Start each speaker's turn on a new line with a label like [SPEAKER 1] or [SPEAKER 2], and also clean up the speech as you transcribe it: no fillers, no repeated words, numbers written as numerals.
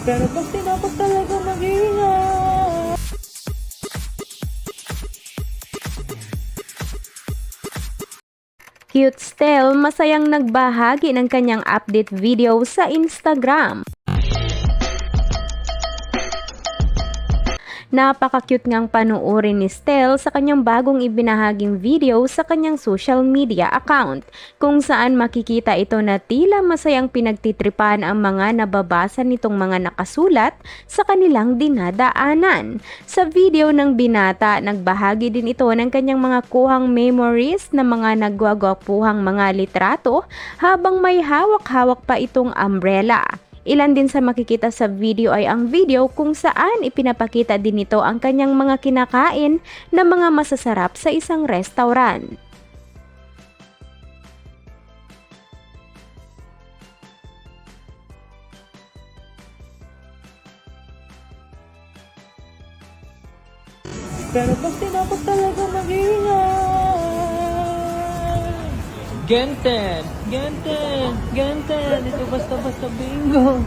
[SPEAKER 1] Pero pag tinapos talaga mag-iingat.
[SPEAKER 2] Cute Stel masayang nagbahagi ng kanyang update video sa Instagram. Napaka-cute ngang panuorin ni Stel sa kanyang bagong ibinahaging video sa kanyang social media account, kung saan makikita ito na tila masayang pinagtitripan ang mga nababasa nitong mga nakasulat sa kanilang dinadaanan. Sa video ng binata, nagbahagi din ito ng kanyang mga kuhang memories na mga nagwagwapuhang mga litrato habang may hawak-hawak pa itong umbrella. Ilan din sa makikita sa video ay ang video kung saan ipinapakita din nito ang kanyang mga kinakain na mga masasarap sa isang restaurant.
[SPEAKER 1] Pero pag tinapos talaga mag-iingat. Genten! Genten! Genten! Ito basta-basta bingo!